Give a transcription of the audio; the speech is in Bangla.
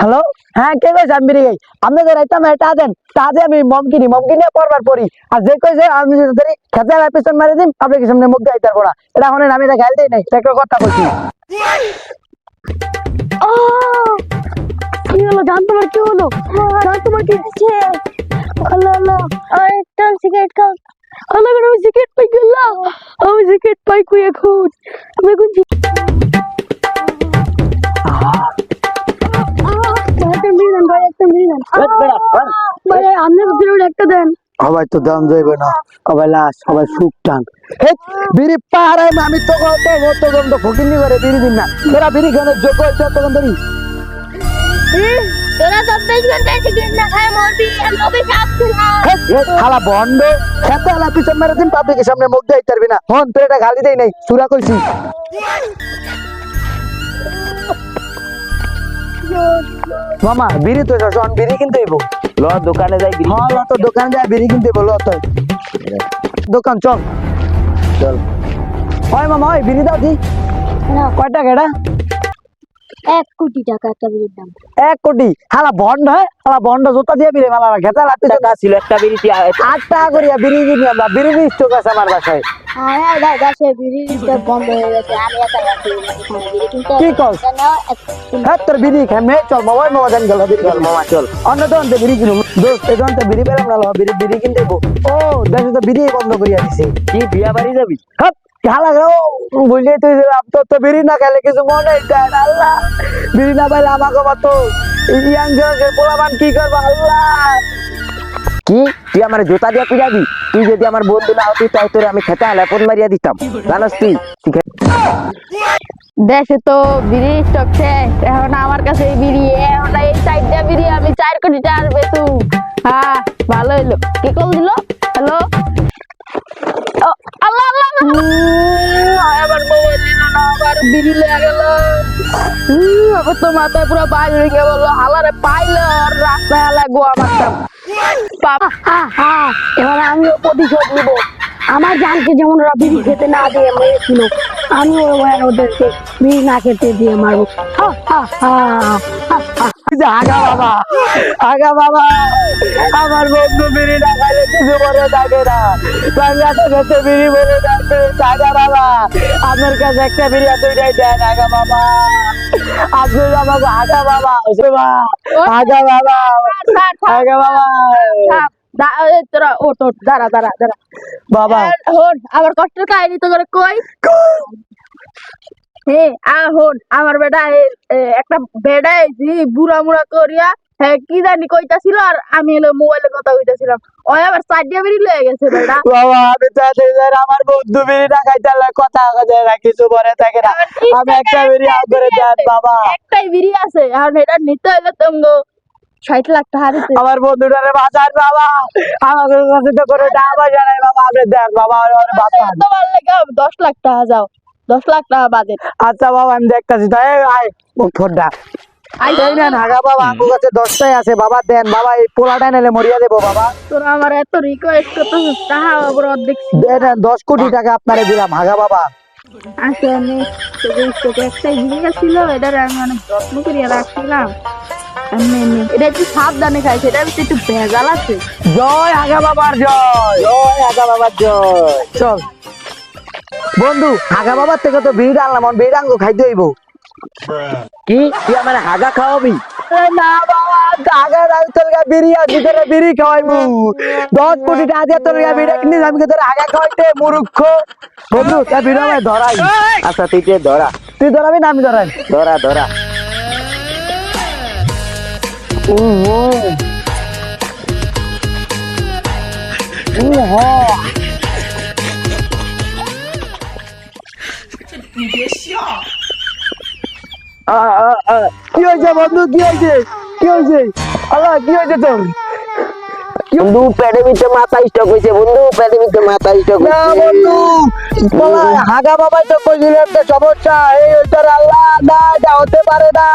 হ্যালো, হ্যাঁ কে কইছে আমি বিড়ি খাই? আপনাদের রাইতাম টা দেন, টা দিয়ে আমি মমকিনি পরবার পরি। আর যে কইছে আমি যদি খেতে পিছন মারি দিম আপনি কি সামনে মুখ দিয়ে পারবো না। এটা এখন আমি এটা গাইল দিই নাই, এটা একটা কথা বলছি। কি হলো জান, তোমার কি হলো? জান তোমার কি হচ্ছে? আল্লাহ আল্লাহ, আর একটা সিগারেট খাও। আল্লাহ গো, আমি সিগারেট পাই গেলাম। আমি সিগারেট পাই কই এখন? আমি এখন একটা দেন। সবাই তো দাম যাইবে না, সবাই লাশ, সবাই সুখ টান। বিড়ি পাহাড়ে আমি তো কত ফকিনি করে বিড়ি দিন না, তোরা বিড়ি খানের যোগ্য হয়েছে তখন ধরি। তোরা 24 ঘন্টা সিগারেট না খায় মরবি, আমি অভিশাপ দিলাম। হালা বন্ধ খেতে হালা পিছন মেরে দিন, পাবলিকের সামনে মুখ দিয়ে পারবি না। হন তোর এটা গালি দেই নাই, সুরা কইছি। মামা বিড়ি তো শোন, বিড়ি কিনতে হইব। ল দোকানে যাই বিড়ি হ্যাঁ ল তো দোকানে যাই বিড়ি কিনতে হইব। ল তো দোকান চল চল। হয় মামা, ওই বিড়ি দাও দি। কয় টাকা এটা? 1 কোটি টাকা একটা বিড়ির দাম। 1 কোটি? হালা বন্ড হয়, হালা বন্ড জোতা দিয়ে বিড়ি মালা খেতে লাগতে টাকা ছিল একটা বিড়ি 8 টাকা করিয়া বিড়ি কিনি আমরা। বিড়ি স্টক আছে আমার বাসায়। হ্যাঁ দাদা, গাছে বিড়ির স্টক বন্ধ হয়ে গেছে, আমি একাই আছি এখানে বিড়ি কিনতে। কি কস? হ্যাঁ তোর বিড়ি খামে চল বাবা, মামা জান গেল বিড়ি চল মামা চল। অন্য তো অন্তে বিড়ি কিনুম দোস্ত, এই তো বিড়ি পেলাম না, বিড়ি কিনতে হইব। ও দেশে তো বিড়ি বন্ধ করিয়া দিছে। কি বিয়া বাড়ি যাবি? হ্যাঁ হালা গাও বুঝলেই তুই তো বিড়ি না খেলে কিছু মনে চায় না। আল্লাহ বিড়ি না পাইলে আমাকে মতো ইয়াং জনের পোলাবান কি করবো আল্লাহ। কি তুই আমার জুতা দিয়া পিড়াবি? তুই যদি আমার বন্ধু না হতি তাই তোরে আমি খেতে হলে ফোন মারিয়া দিতাম, জানাস তুই? দেশে তো বিড়ি স্টক শেষ, এখন আমার কাছে এই বিড়ি, এখন এই 4টা বিড়ি আমি 4 কোটি টাকার বেচু। হ্যাঁ ভালো হইলো। কি কল দিল? হ্যালো, আল্লাহ আল্লাহ, আবার মোবাইল দিল না, আবার বিড়ি লেগে গেল। আবার তো মাথায় পুরো বাইর হয়ে গেল। হালারে পাইলে আর রাস্তায় হালায় গোয়া মারতাম। এবার আমিও প্রতিশোধ নিব। আমার জানকে যেমন ওরা বিড়ি খেতে না দিয়ে মেরেছিল, আমিও ওদেরকে বিড়ি না খেতে দিয়ে মারবো। আগা বাবা, আগা বাবা, আমার বন্ধু বিড়ি না খাইলে কিছু মনে থাকে না। বাংলাতে খেতে বিড়ি বলে ডাকবে। আগা বাবা, আপনার কাছে একটা বিড়ি দুইটাই দেন। আগা বাবা, আপনি আমাকে আগা বাবা, আগা বাবা, আগা বাবা। তোরা ওঠ ওঠ, দাঁড়া দাঁড়া দাঁড়া বাবা হন, আমার কষ্টের কাহিনী তো করে কই। হন, আমার বেটা একটা বেড়া বুড়া মুড়া করিয়া হ্যাঁ কি জানি কইতাছিল, আর আমি হলো মোবাইলে কথা কইতাছিলাম। ওই আবার 4টা বেরি লয়ে গেছে বেড়া। বাবা আমি চাইতে আমার বন্ধু বিড়ি না খাইতে কথা কথা না কিছু মনে থাকে না। আমি একটা বিড়ি আগ করে দেন বাবা। একটাই বিড়ি আছে, এখন এটা নিতে হইলে তোমগো 60 লাখ টাকা দিতে। আমার বন্ধুটারে বাঁচান বাবা, আমাদের কাছে তো কোনো টাকা পয়সা নাই বাবা, আপনি দেন বাবা আমারে বাঁচান। তোমার লাগে 10 লাখ টাকা যাও, 10 লাখ টাকা বাজেট। আচ্ছা বাবা আমি দেখতাছি, তাই আয় ফোনটা এই নেন। আগা বাবা আমার কাছে 10টাই আছে বাবা, দেন বাবা, এই পোলাটা নিলে মরিয়া দেবো বাবা। তোরা আমার এত রিকোয়েস্ট করতেছিস, টাকা আবার অর্ধেক দেন 10 কোটি টাকা আপনারে দিলাম আগা বাবা। আছে। আমি একটাই জিনিস ছিল, এটার আমি অনেক যত্ন করিয়া রাখছিলাম। এটা একটু সাবধানে খাই, সেটা একটু ভেজাল আছে। জয় আগা বাবার জয়, জয় আগা বাবার জয়। চল বন্ধু, আগা বাবার থেকে তো বিড়ি আনলাম, বিড়ি আঙ্গো খাইতে হইব। কি তুই আমার হাগা খাওয়াবি? না বাবা, আগা রাজ তোর বিড়ি আর ভিতরে বিড়ি খাওয়াইবো। 10 কোটি টাকা দিয়ে তোর বিড়ি কিনে আমি তোর আগা খাওয়াইতে মূর্খ। বন্ধু তা বিড়ি আমায় ধরাই। আচ্ছা তুই যে ধরা, তুই ধরাবি না আমি ধরাই? ধরা ধরা। কি হয়েছে বন্ধু, কি হয়েছে, কি হয়েছে? আল্লাহ কি হয়েছে তোর? বন্ধু পেটে ভিতরে মাথা স্টক হয়েছে, বন্ধু পেটে ভিতরে মাথা স্টক না হয়েছে। বন্ধু, বলা হাগা বাবাই তো কইছিল একটা সমস্যা, এই ওইটার আল্লাহ না, এটা হতে পারে না।